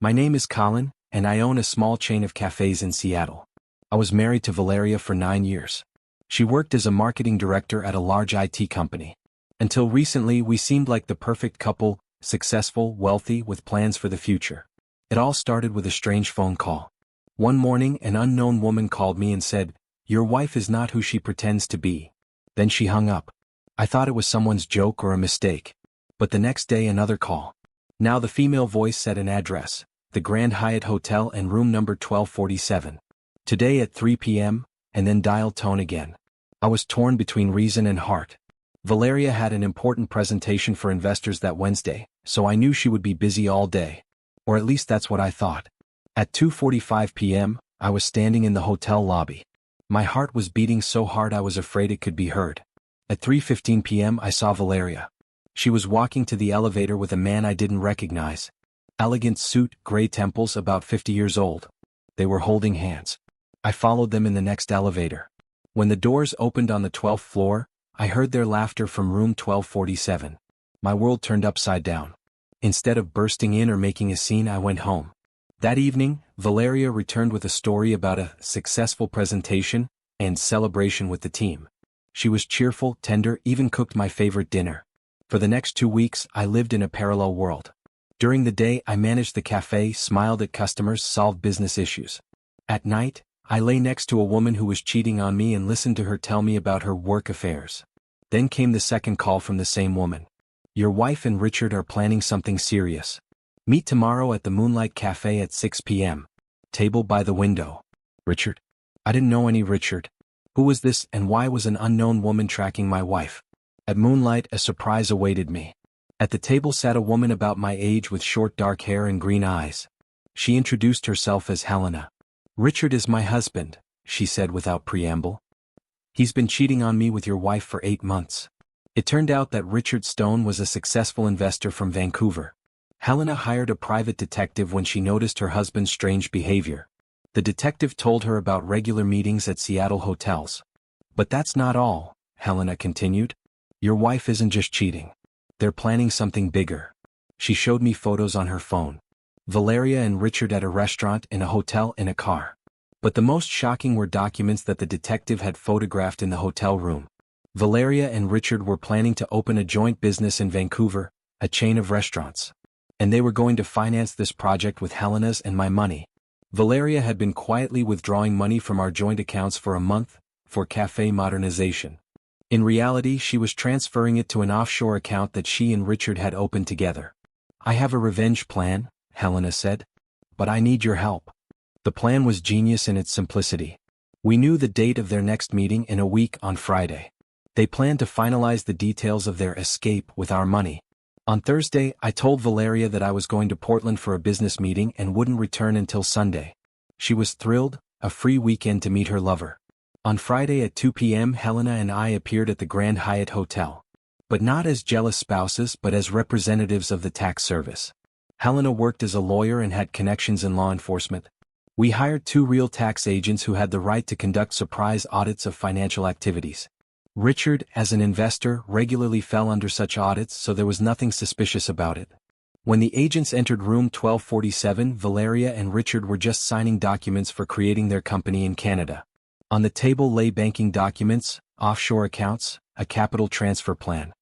My name is Colin, and I own a small chain of cafes in Seattle. I was married to Valeria for 9 years. She worked as a marketing director at a large IT company. Until recently, we seemed like the perfect couple, successful, wealthy, with plans for the future. It all started with a strange phone call. One morning, an unknown woman called me and said, "Your wife is not who she pretends to be." Then she hung up. I thought it was someone's joke or a mistake. But the next day, another call. Now the female voice said an address, the Grand Hyatt Hotel and room number 1247. Today at 3 p.m., and then dialed tone again. I was torn between reason and heart. Valeria had an important presentation for investors that Wednesday, so I knew she would be busy all day. Or at least that's what I thought. At 2:45 p.m., I was standing in the hotel lobby. My heart was beating so hard I was afraid it could be heard. At 3:15 p.m. I saw Valeria. She was walking to the elevator with a man I didn't recognize. Elegant suit, gray temples, about 50 years old. They were holding hands. I followed them in the next elevator. When the doors opened on the 12th floor, I heard their laughter from room 1247. My world turned upside down. Instead of bursting in or making a scene, I went home. That evening, Valeria returned with a story about a successful presentation and celebration with the team. She was cheerful, tender, even cooked my favorite dinner. For the next 2 weeks, I lived in a parallel world. During the day, I managed the cafe, smiled at customers, solved business issues. At night, I lay next to a woman who was cheating on me and listened to her tell me about her work affairs. Then came the second call from the same woman. "Your wife and Richard are planning something serious. Meet tomorrow at the Moonlight Cafe at 6 p.m. Table by the window." Richard? I didn't know any Richard. Who was this, and why was an unknown woman tracking my wife? At Moonlight, a surprise awaited me. At the table sat a woman about my age with short dark hair and green eyes. She introduced herself as Helena. "Richard is my husband," she said without preamble. "He's been cheating on me with your wife for 8 months." It turned out that Richard Stone was a successful investor from Vancouver. Helena hired a private detective when she noticed her husband's strange behavior. The detective told her about regular meetings at Seattle hotels. "But that's not all," Helena continued. "Your wife isn't just cheating. They're planning something bigger." She showed me photos on her phone. Valeria and Richard at a restaurant, in a hotel, in a car. But the most shocking were documents that the detective had photographed in the hotel room. Valeria and Richard were planning to open a joint business in Vancouver, a chain of restaurants. And they were going to finance this project with Helena's and my money. Valeria had been quietly withdrawing money from our joint accounts for a month, for cafe modernization. In reality, she was transferring it to an offshore account that she and Richard had opened together. "I have a revenge plan," Helena said. "But I need your help." The plan was genius in its simplicity. We knew the date of their next meeting in a week on Friday. They planned to finalize the details of their escape with our money. On Thursday, I told Valeria that I was going to Portland for a business meeting and wouldn't return until Sunday. She was thrilled, a free weekend to meet her lover. On Friday at 2 p.m., Helena and I appeared at the Grand Hyatt Hotel. But not as jealous spouses, but as representatives of the tax service. Helena worked as a lawyer and had connections in law enforcement. We hired 2 real tax agents who had the right to conduct surprise audits of financial activities. Richard, as an investor, regularly fell under such audits, so there was nothing suspicious about it. When the agents entered room 1247, Valeria and Richard were just signing documents for creating their company in Canada. On the table lay banking documents, offshore accounts, a capital transfer plan.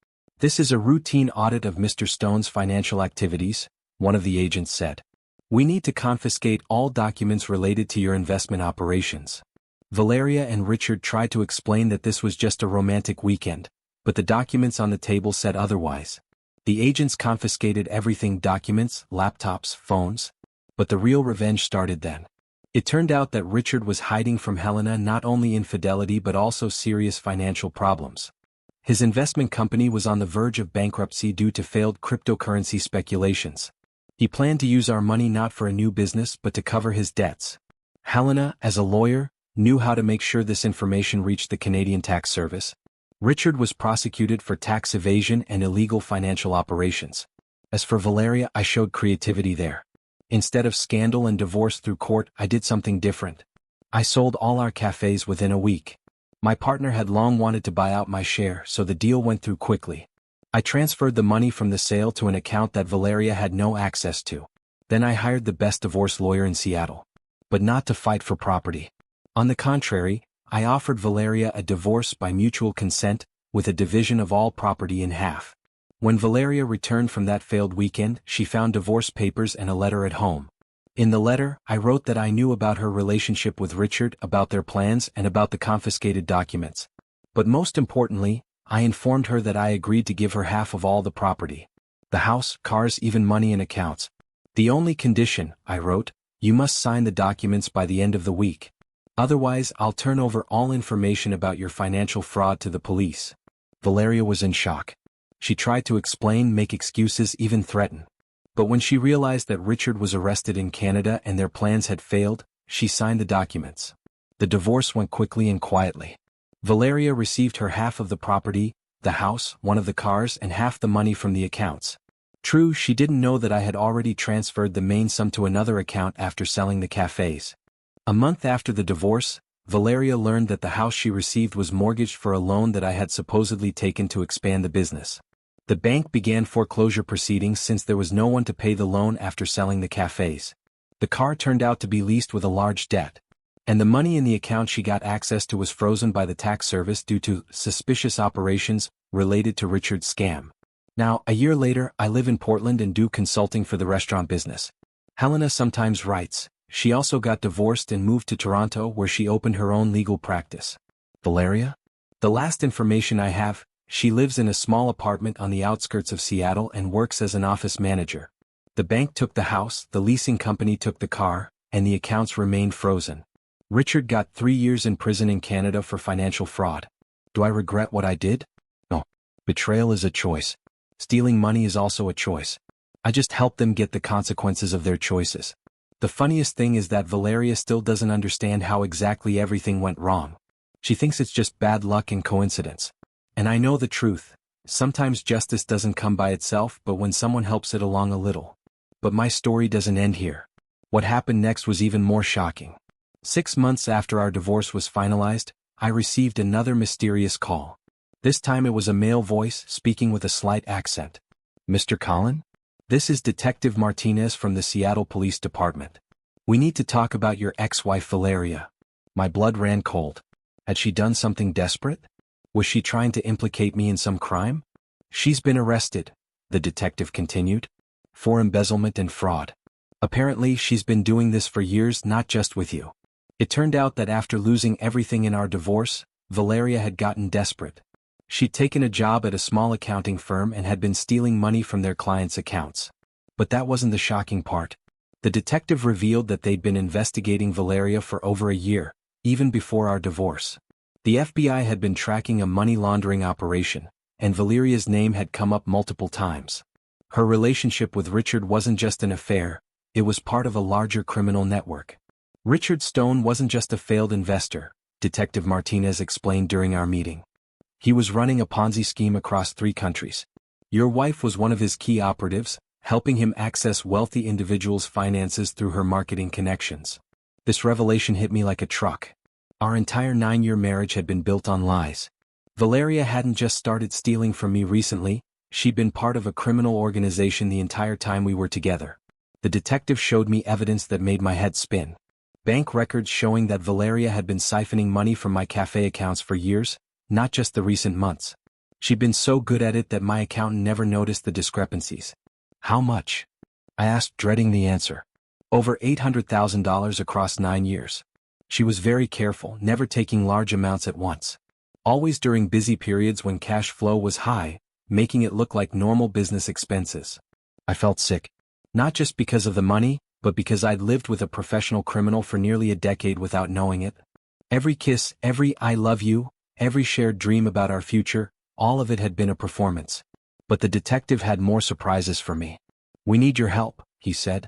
"This is a routine audit of Mr. Stone's financial activities," one of the agents said. "We need to confiscate all documents related to your investment operations." Valeria and Richard tried to explain that this was just a romantic weekend, but the documents on the table said otherwise. The agents confiscated everything: documents, laptops, phones. But the real revenge started then. It turned out that Richard was hiding from Helena not only infidelity but also serious financial problems. His investment company was on the verge of bankruptcy due to failed cryptocurrency speculations. He planned to use our money not for a new business but to cover his debts. Helena, as a lawyer, knew how to make sure this information reached the Canadian Tax Service. Richard was prosecuted for tax evasion and illegal financial operations. As for Valeria, I showed creativity there. Instead of scandal and divorce through court, I did something different. I sold all our cafes within a week. My partner had long wanted to buy out my share, so the deal went through quickly. I transferred the money from the sale to an account that Valeria had no access to. Then I hired the best divorce lawyer in Seattle. But not to fight for property. On the contrary, I offered Valeria a divorce by mutual consent, with a division of all property in half. When Valeria returned from that failed weekend, she found divorce papers and a letter at home. In the letter, I wrote that I knew about her relationship with Richard, about their plans, and about the confiscated documents. But most importantly, I informed her that I agreed to give her half of all the property. The house, cars, even money and accounts. The only condition, I wrote, you must sign the documents by the end of the week. Otherwise, I'll turn over all information about your financial fraud to the police. Valeria was in shock. She tried to explain, make excuses, even threaten. But when she realized that Richard was arrested in Canada and their plans had failed, she signed the documents. The divorce went quickly and quietly. Valeria received her half of the property, the house, one of the cars, and half the money from the accounts. True, she didn't know that I had already transferred the main sum to another account after selling the cafes. A month after the divorce, Valeria learned that the house she received was mortgaged for a loan that I had supposedly taken to expand the business. The bank began foreclosure proceedings since there was no one to pay the loan after selling the cafes. The car turned out to be leased with a large debt. And the money in the account she got access to was frozen by the tax service due to suspicious operations related to Richard's scam. Now, a year later, I live in Portland and do consulting for the restaurant business. Helena sometimes writes, she also got divorced and moved to Toronto where she opened her own legal practice. Valeria? The last information I have, she lives in a small apartment on the outskirts of Seattle and works as an office manager. The bank took the house, the leasing company took the car, and the accounts remained frozen. Richard got 3 years in prison in Canada for financial fraud. Do I regret what I did? No. Betrayal is a choice. Stealing money is also a choice. I just help them get the consequences of their choices. The funniest thing is that Valeria still doesn't understand how exactly everything went wrong. She thinks it's just bad luck and coincidence. And I know the truth. Sometimes justice doesn't come by itself, but when someone helps it along a little. But my story doesn't end here. What happened next was even more shocking. 6 months after our divorce was finalized, I received another mysterious call. This time it was a male voice speaking with a slight accent. Mr. Collin? This is Detective Martinez from the Seattle Police Department. We need to talk about your ex-wife Valeria. My blood ran cold. Had she done something desperate? Was she trying to implicate me in some crime? She's been arrested, the detective continued, for embezzlement and fraud. Apparently she's been doing this for years, not just with you. It turned out that after losing everything in our divorce, Valeria had gotten desperate. She'd taken a job at a small accounting firm and had been stealing money from their clients' accounts. But that wasn't the shocking part. The detective revealed that they'd been investigating Valeria for over a year, even before our divorce. The FBI had been tracking a money laundering operation, and Valeria's name had come up multiple times. Her relationship with Richard wasn't just an affair, it was part of a larger criminal network. Richard Stone wasn't just a failed investor, Detective Martinez explained during our meeting. He was running a Ponzi scheme across 3 countries. Your wife was one of his key operatives, helping him access wealthy individuals' finances through her marketing connections. This revelation hit me like a truck. Our entire 9-year marriage had been built on lies. Valeria hadn't just started stealing from me recently, she'd been part of a criminal organization the entire time we were together. The detective showed me evidence that made my head spin. Bank records showing that Valeria had been siphoning money from my cafe accounts for years, not just the recent months. She'd been so good at it that my accountant never noticed the discrepancies. How much? I asked, dreading the answer. Over $800,000 across 9 years. She was very careful, never taking large amounts at once. Always during busy periods when cash flow was high, making it look like normal business expenses. I felt sick. Not just because of the money, but because I'd lived with a professional criminal for nearly a decade without knowing it. Every kiss, every I love you, every shared dream about our future, all of it had been a performance. But the detective had more surprises for me. We need your help, he said.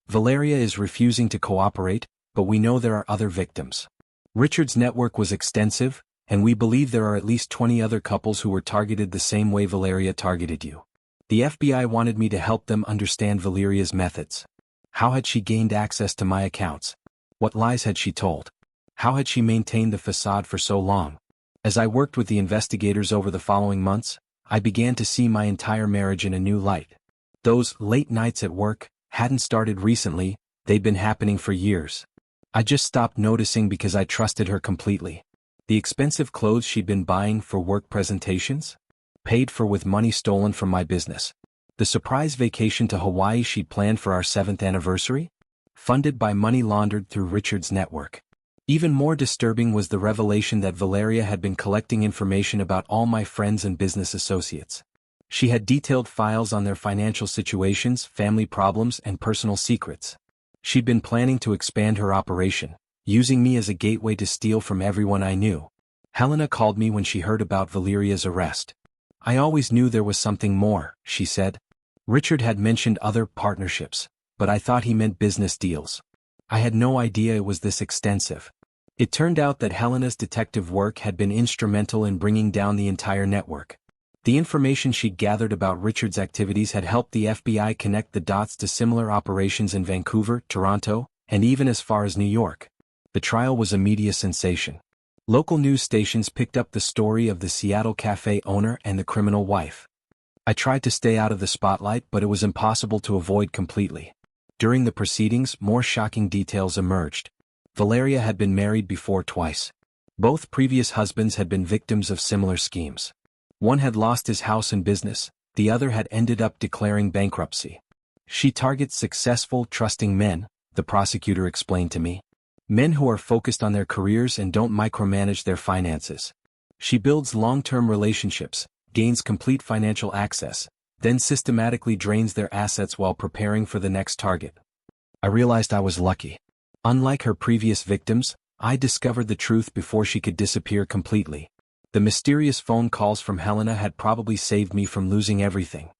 Valeria is refusing to cooperate, but we know there are other victims. Richard's network was extensive, and we believe there are at least 20 other couples who were targeted the same way Valeria targeted you. The FBI wanted me to help them understand Valeria's methods. How had she gained access to my accounts? What lies had she told? How had she maintained the facade for so long? As I worked with the investigators over the following months, I began to see my entire marriage in a new light. Those late nights at work, hadn't started recently, they'd been happening for years. I just stopped noticing because I trusted her completely. The expensive clothes she'd been buying for work presentations? Paid for with money stolen from my business. The surprise vacation to Hawaii she'd planned for our 7th anniversary? Funded by money laundered through Richard's network. Even more disturbing was the revelation that Valeria had been collecting information about all my friends and business associates. She had detailed files on their financial situations, family problems, and personal secrets. She'd been planning to expand her operation, using me as a gateway to steal from everyone I knew. Helena called me when she heard about Valeria's arrest. I always knew there was something more, she said. Richard had mentioned other partnerships, but I thought he meant business deals. I had no idea it was this extensive. It turned out that Helena's detective work had been instrumental in bringing down the entire network. The information she'd gathered about Richard's activities had helped the FBI connect the dots to similar operations in Vancouver, Toronto, and even as far as New York. The trial was a media sensation. Local news stations picked up the story of the Seattle cafe owner and the criminal wife. I tried to stay out of the spotlight, but it was impossible to avoid completely. During the proceedings, more shocking details emerged. Valeria had been married before twice. Both previous husbands had been victims of similar schemes. One had lost his house and business, the other had ended up declaring bankruptcy. She targets successful, trusting men, the prosecutor explained to me. Men who are focused on their careers and don't micromanage their finances. She builds long-term relationships, gains complete financial access, then systematically drains their assets while preparing for the next target. I realized I was lucky. Unlike her previous victims, I discovered the truth before she could disappear completely. The mysterious phone calls from Helena had probably saved me from losing everything.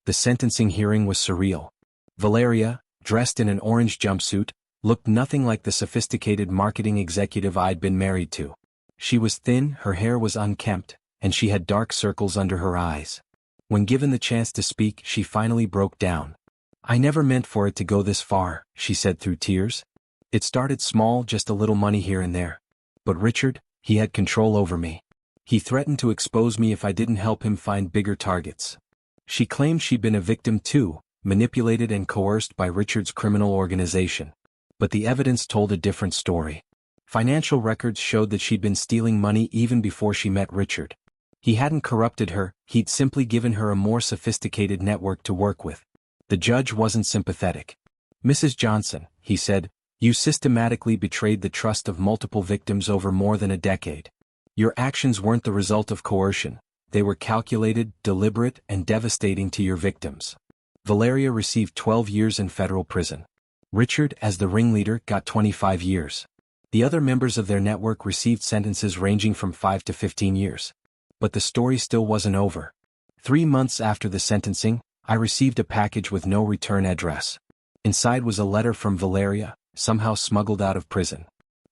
The sentencing hearing was surreal. Valeria, dressed in an orange jumpsuit, looked nothing like the sophisticated marketing executive I'd been married to. She was thin, her hair was unkempt, and she had dark circles under her eyes. When given the chance to speak, she finally broke down. "I never meant for it to go this far," she said through tears. "It started small, just a little money here and there. But Richard, he had control over me. He threatened to expose me if I didn't help him find bigger targets." She claimed she'd been a victim too, manipulated and coerced by Richard's criminal organization. But the evidence told a different story. Financial records showed that she'd been stealing money even before she met Richard. He hadn't corrupted her, he'd simply given her a more sophisticated network to work with. The judge wasn't sympathetic. "Mrs. Johnson," he said, "you systematically betrayed the trust of multiple victims over more than a decade. Your actions weren't the result of coercion, they were calculated, deliberate, and devastating to your victims." Valeria received 12 years in federal prison. Richard, as the ringleader, got 25 years. The other members of their network received sentences ranging from 5 to 15 years. But the story still wasn't over. 3 months after the sentencing, I received a package with no return address. Inside was a letter from Valeria, somehow smuggled out of prison.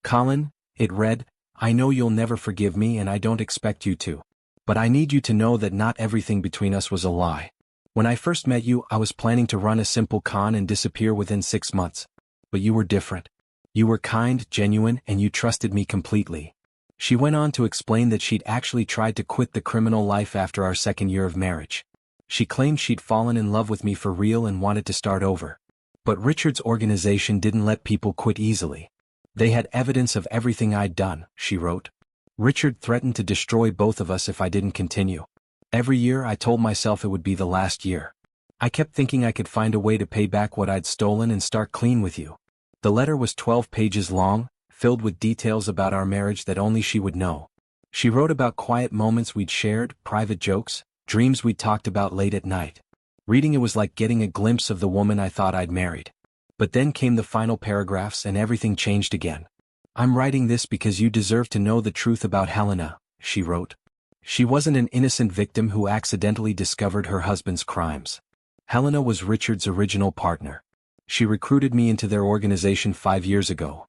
"Colin," it read, "I know you'll never forgive me and I don't expect you to. But I need you to know that not everything between us was a lie. When I first met you, I was planning to run a simple con and disappear within 6 months. But you were different. You were kind, genuine, and you trusted me completely." She went on to explain that she'd actually tried to quit the criminal life after our 2nd year of marriage. She claimed she'd fallen in love with me for real and wanted to start over. But Richard's organization didn't let people quit easily. "They had evidence of everything I'd done," she wrote. "Richard threatened to destroy both of us if I didn't continue. Every year I told myself it would be the last year. I kept thinking I could find a way to pay back what I'd stolen and start clean with you." The letter was 12 pages long, filled with details about our marriage that only she would know. She wrote about quiet moments we'd shared, private jokes, dreams we'd talked about late at night. Reading it was like getting a glimpse of the woman I thought I'd married. But then came the final paragraphs and everything changed again. "I'm writing this because you deserve to know the truth about Helena," she wrote. "She wasn't an innocent victim who accidentally discovered her husband's crimes. Helena was Richard's original partner. She recruited me into their organization 5 years ago."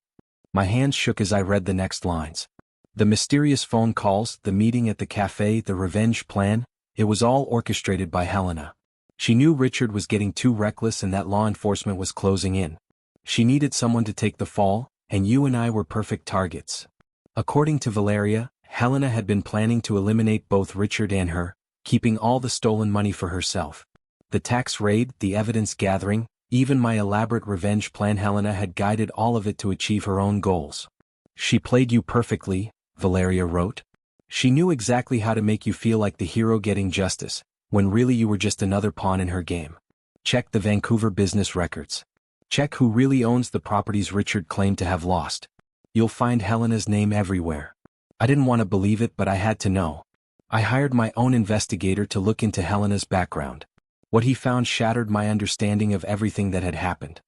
My hands shook as I read the next lines. The mysterious phone calls, the meeting at the cafe, the revenge plan, it was all orchestrated by Helena. She knew Richard was getting too reckless and that law enforcement was closing in. She needed someone to take the fall, and you and I were perfect targets. According to Valeria, Helena had been planning to eliminate both Richard and her, keeping all the stolen money for herself. The tax raid, the evidence gathering, Even my elaborate revenge plan, Helena had guided all of it to achieve her own goals. She played you perfectly, Valeria wrote. She knew exactly how to make you feel like the hero getting justice, when really you were just another pawn in her game. Check the Vancouver business records. Check who really owns the properties Richard claimed to have lost. You'll find Helena's name everywhere. I didn't want to believe it, but I had to know. I hired my own investigator to look into Helena's background. What he found shattered my understanding of everything that had happened.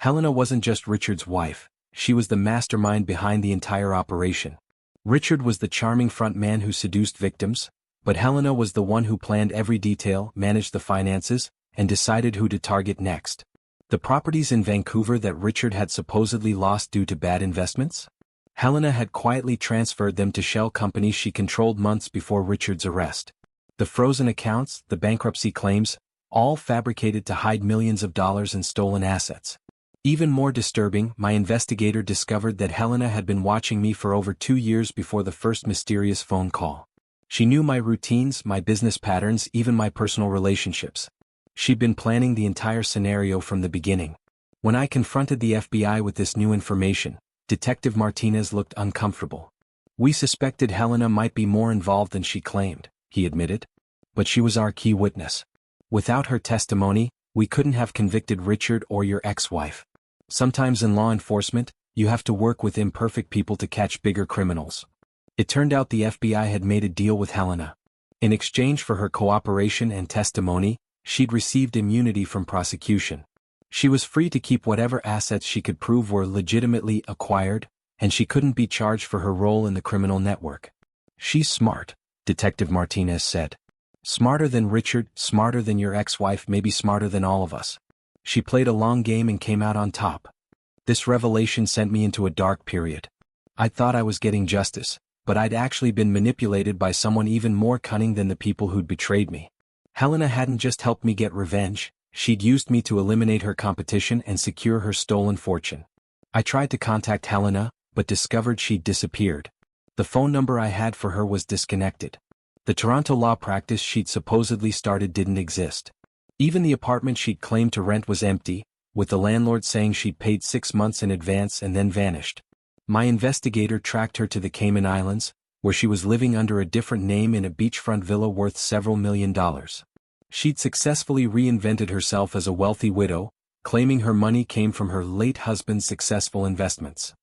Helena wasn't just Richard's wife, she was the mastermind behind the entire operation. Richard was the charming front man who seduced victims, but Helena was the one who planned every detail, managed the finances, and decided who to target next. The properties in Vancouver that Richard had supposedly lost due to bad investments? Helena had quietly transferred them to shell companies she controlled months before Richard's arrest. The frozen accounts, the bankruptcy claims, all fabricated to hide millions of dollars in stolen assets. Even more disturbing, my investigator discovered that Helena had been watching me for over 2 years before the first mysterious phone call. She knew my routines, my business patterns, even my personal relationships. She'd been planning the entire scenario from the beginning. When I confronted the FBI with this new information, Detective Martinez looked uncomfortable. We suspected Helena might be more involved than she claimed, he admitted. But she was our key witness. Without her testimony, we couldn't have convicted Richard or your ex-wife. Sometimes in law enforcement, you have to work with imperfect people to catch bigger criminals. It turned out the FBI had made a deal with Helena. In exchange for her cooperation and testimony, she'd received immunity from prosecution. She was free to keep whatever assets she could prove were legitimately acquired, and she couldn't be charged for her role in the criminal network. She's smart, Detective Martinez said. Smarter than Richard, smarter than your ex-wife, maybe smarter than all of us. She played a long game and came out on top. This revelation sent me into a dark period. I thought I was getting justice, but I'd actually been manipulated by someone even more cunning than the people who'd betrayed me. Helena hadn't just helped me get revenge, she'd used me to eliminate her competition and secure her stolen fortune. I tried to contact Helena, but discovered she'd disappeared. The phone number I had for her was disconnected. The Toronto law practice she'd supposedly started didn't exist. Even the apartment she'd claimed to rent was empty, with the landlord saying she'd paid 6 months in advance and then vanished. My investigator tracked her to the Cayman Islands, where she was living under a different name in a beachfront villa worth several $1,000,000. She'd successfully reinvented herself as a wealthy widow, claiming her money came from her late husband's successful investments.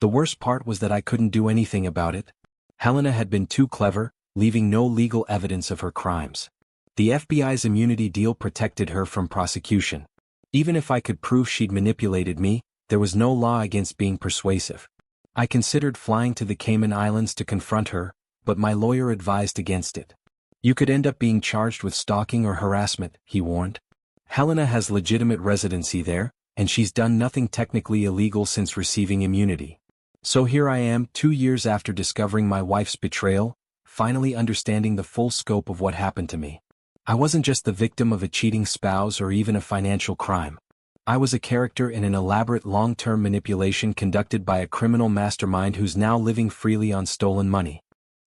The worst part was that I couldn't do anything about it. Helena had been too clever, leaving no legal evidence of her crimes. The FBI's immunity deal protected her from prosecution. Even if I could prove she'd manipulated me, there was no law against being persuasive. I considered flying to the Cayman Islands to confront her, but my lawyer advised against it. You could end up being charged with stalking or harassment, he warned. Helena has legitimate residency there, and she's done nothing technically illegal since receiving immunity. So here I am, 2 years after discovering my wife's betrayal, finally understanding the full scope of what happened to me. I wasn't just the victim of a cheating spouse or even a financial crime. I was a character in an elaborate long-term manipulation conducted by a criminal mastermind who's now living freely on stolen money.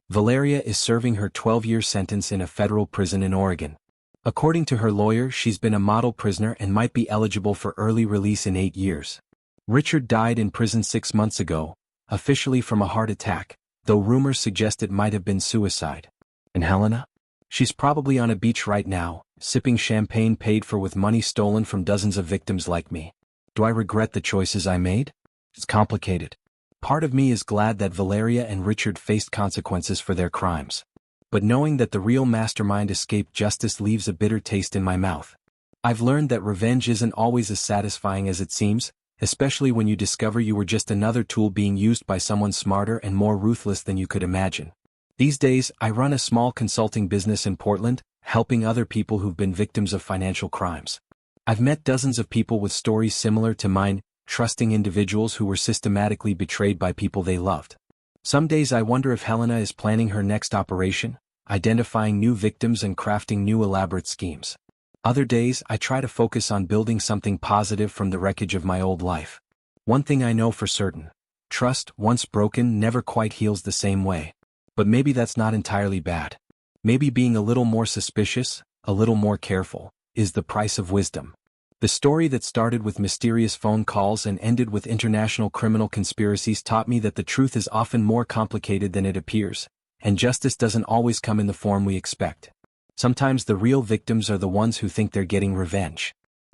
Valeria is serving her 12-year sentence in a federal prison in Oregon. According to her lawyer, she's been a model prisoner and might be eligible for early release in 8 years. Richard died in prison 6 months ago, officially from a heart attack, though rumors suggest it might have been suicide. And Helena? She's probably on a beach right now, sipping champagne paid for with money stolen from dozens of victims like me. Do I regret the choices I made? It's complicated. Part of me is glad that Valeria and Richard faced consequences for their crimes. But knowing that the real mastermind escaped justice leaves a bitter taste in my mouth. I've learned that revenge isn't always as satisfying as it seems, especially when you discover you were just another tool being used by someone smarter and more ruthless than you could imagine. These days, I run a small consulting business in Portland, helping other people who've been victims of financial crimes. I've met dozens of people with stories similar to mine, trusting individuals who were systematically betrayed by people they loved. Some days I wonder if Helena is planning her next operation, identifying new victims and crafting new elaborate schemes. Other days I try to focus on building something positive from the wreckage of my old life. One thing I know for certain: trust, once broken, never quite heals the same way. But maybe that's not entirely bad. Maybe being a little more suspicious, a little more careful, is the price of wisdom. The story that started with mysterious phone calls and ended with international criminal conspiracies taught me that the truth is often more complicated than it appears, and justice doesn't always come in the form we expect. Sometimes the real victims are the ones who think they're getting revenge.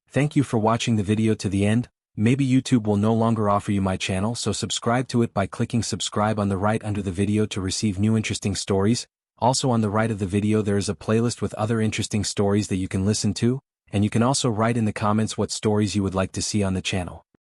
Thank you for watching the video to the end. Maybe YouTube will no longer offer you my channel, so subscribe to it by clicking subscribe on the right under the video to receive new interesting stories. Also on the right of the video there is a playlist with other interesting stories that you can listen to, and you can also write in the comments what stories you would like to see on the channel.